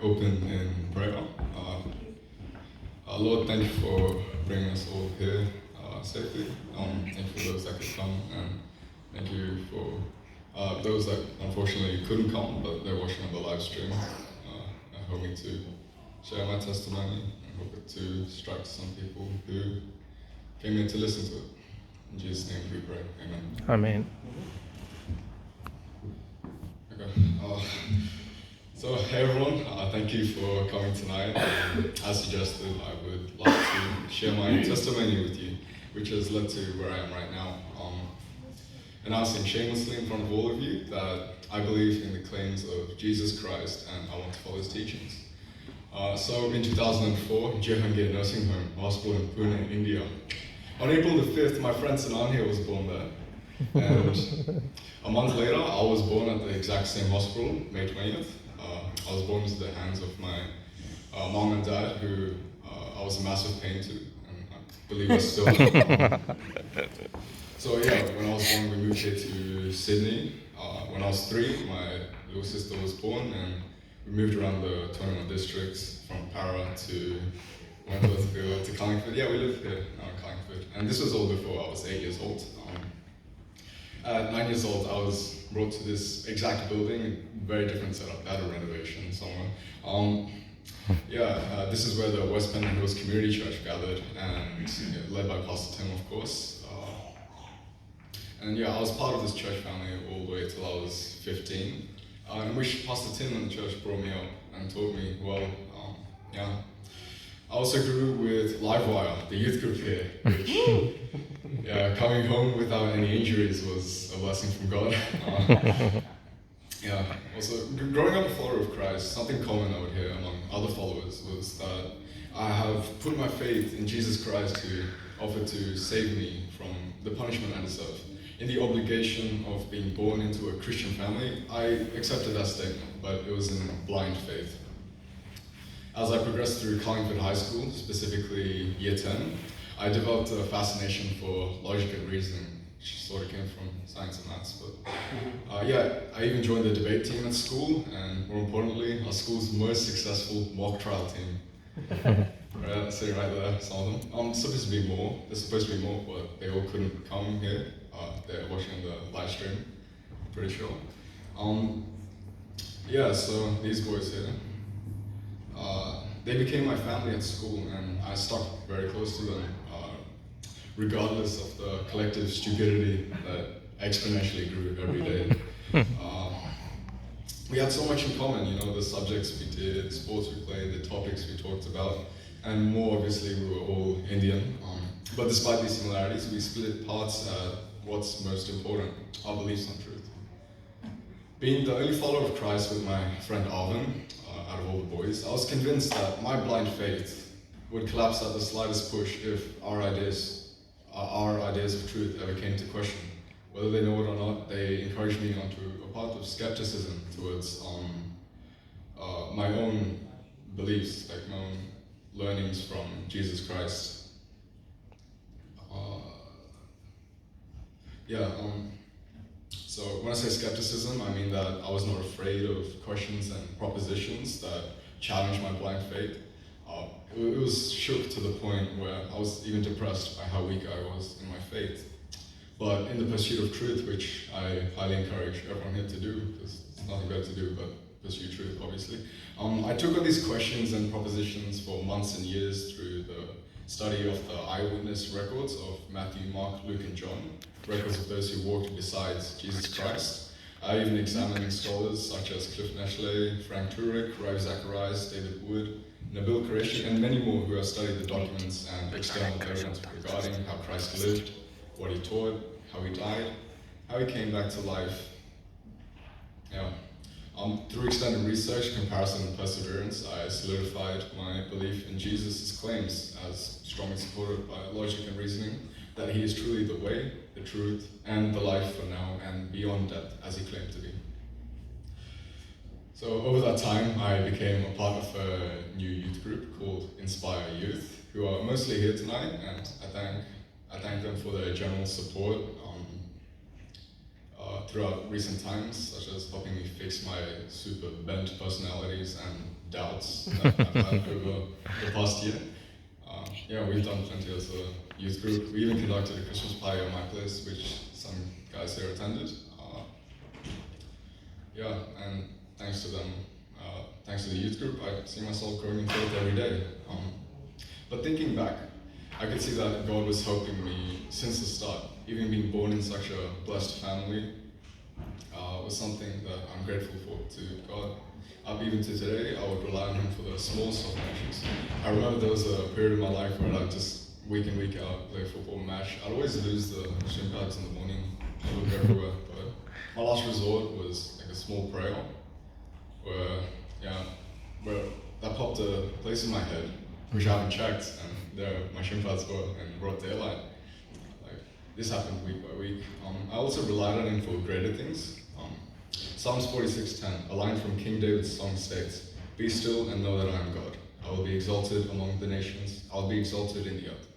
open in prayer. Lord, thank you for bringing us all here safely. Thank you for those that could come, and thank you for those that unfortunately couldn't come, but they're watching on the live stream. I hope to share my testimony and hope it to strike some people who came here to listen to it. In Jesus' name we pray. Amen. Amen. Okay. So, hey everyone, thank you for coming tonight. As suggested, I would like to share my testimony with you, which has led to where I am right now. Announcing shamelessly in front of all of you that I believe in the claims of Jesus Christ and I want to follow his teachings. So in 2004, Jehangir Nursing Home, hospital in Pune, India. On April the 5th, my friend Sananya was born there. And a month later, I was born at the exact same hospital, May 20th. I was born into the hands of my mom and dad, who I was a massive pain to, and I believe I still am. So yeah, when I was born, we moved here to Sydney. When I was 3, my little sister was born, and we moved around the 21 districts, from Para to Wentworthville to Carlingford. Yeah, we live here now in Carlingford. And this was all before I was 8 years old. At 9 years old, I was brought to this exact building, very different setup, had a renovation somewhere. This is where the West Pendant Hills Community Church gathered, and led by Pastor Tim, of course. I was part of this church family all the way till I was 15, in which Pastor Tim and the church brought me up and taught me, I also grew with Livewire, the youth group here, which, coming home without any injuries was a blessing from God. Also, growing up a follower of Christ, something common I would hear among other followers was that I have put my faith in Jesus Christ, who offered to save me from the punishment I deserve. In the obligation of being born into a Christian family, I accepted that statement, but it was in blind faith. As I progressed through Carlingford High School, specifically Year 10, I developed a fascination for logic and reasoning, which sort of came from science and maths. But I even joined the debate team at school, and more importantly, our school's most successful mock trial team. Right, sitting right there, some of them. Supposed to be more. There's supposed to be more, but they all couldn't come here. They're watching the live stream, pretty sure. So these boys here, they became my family at school, and I stuck very close to them, regardless of the collective stupidity that exponentially grew every day. We had so much in common, the subjects we did, sports we played, the topics we talked about, and more obviously we were all Indian. But despite these similarities, we split parts at what's most important, our beliefs on truth. Being the only follower of Christ with my friend Arvin, out of all the boys, I was convinced that my blind faith would collapse at the slightest push if our ideas of truth ever came to question. Whether they know it or not, they encouraged me onto a path of skepticism towards my own beliefs, like my own learnings from Jesus Christ. So when I say skepticism, I mean that I was not afraid of questions and propositions that challenged my blind faith. It was shook to the point where I was even depressed by how weak I was in my faith. But in the pursuit of truth, which I highly encourage everyone here to do, because there's nothing better to do but pursue truth, obviously. I took on these questions and propositions for months and years through the study of the eyewitness records of Matthew, Mark, Luke, and John, records of those who walked beside Jesus Christ. I even examined scholars such as Cliff Nischal, Frank Turek, Ravi Zacharias, David Wood, Nabil Qureshi, and many more who have studied the documents and external evidence regarding how Christ lived, what he taught, how he died, how he came back to life. Through extended research, comparison, and perseverance, I solidified my belief in Jesus' claims as strongly supported by logic and reasoning, that he is truly the way, the truth, and the life for now and beyond death, as he claimed to be. So over that time, I became a part of a new youth group called Inspire Youth, who are mostly here tonight, and I thank them for their general support. throughout recent times, such as helping me fix my super bent personalities and doubts that I've had over the past year. Yeah, we've done plenty as a youth group. We even conducted a Christmas party at my place, which some guys here attended. Yeah, and thanks to them, thanks to the youth group, I see myself growing in faith every day. But thinking back, I could see that God was helping me since the start. Even being born in such a blessed family was something that I'm grateful for to God. Even to today, I would rely on Him for the smallest of actions. I remember there was a period in my life where I'd just week in, week out play a football match. I'd always lose the shin pads in the morning, look everywhere. But my last resort was like a small prayer where, where that popped a place in my head, which I haven't checked, and there my shin pads were in broad daylight. Like, this happened week by week. I also relied on Him for greater things. Psalms 46:10, a line from King David's song states, "Be still and know that I am God. I will be exalted among the nations. I will be exalted in the earth."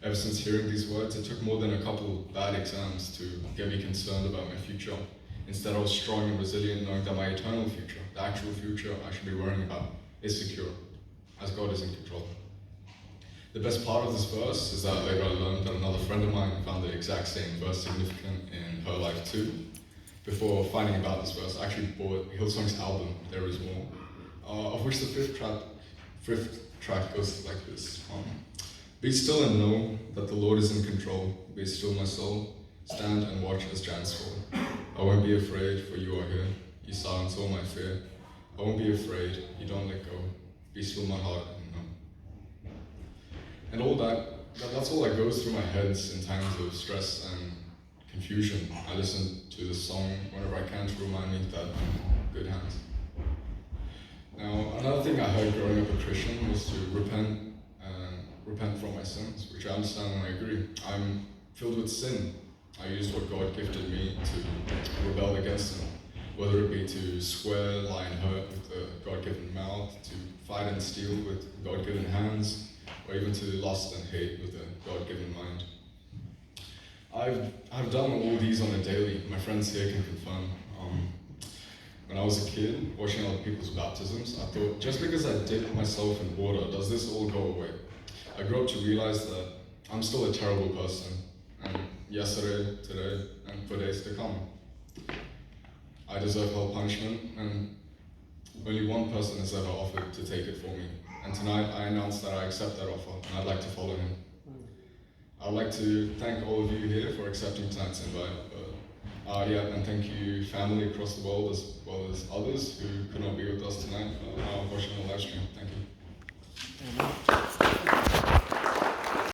Ever since hearing these words, it took more than a couple bad exams to get me concerned about my future. Instead, I was strong and resilient, knowing that my eternal future, the actual future I should be worrying about, is secure, as God is in control. The best part of this verse is that later I learned that another friend of mine found the exact same verse significant in her life too. Before finding about this verse, I actually bought Hillsong's album, There Is More, of which the fifth track goes like this. Be still and know that the Lord is in control. Be still, my soul. Stand and watch as giants fall. I won't be afraid, for you are here. You silence all my fear. I won't be afraid, you don't let go. Be still, my heart, and know. And all that's all that goes through my head in times of stress and confusion. I listen to this song whenever I can to remind me that I'm in good hands. Now, another thing I heard growing up a Christian was to repent from my sins, which I understand and I agree. I'm filled with sin. I used what God gifted me to rebel against Him, whether it be to swear, lie, and hurt with a God-given mouth, to fight and steal with God-given hands, or even to lust and hate with a God-given mind. I've done all these on a daily. My friends here can confirm. When I was a kid, watching other people's baptisms, I thought, just because I dip myself in water, does this all go away? I grew up to realize that I'm still a terrible person, and yesterday, today, and for days to come. I deserve hell punishment, and only one person has ever offered to take it for me. And tonight I announce that I accept that offer, and I'd like to follow Him. I'd like to thank all of you here for accepting tonight's invite. And thank you, family across the world, as well as others who could not be with us tonight, watching the live stream. Thank you.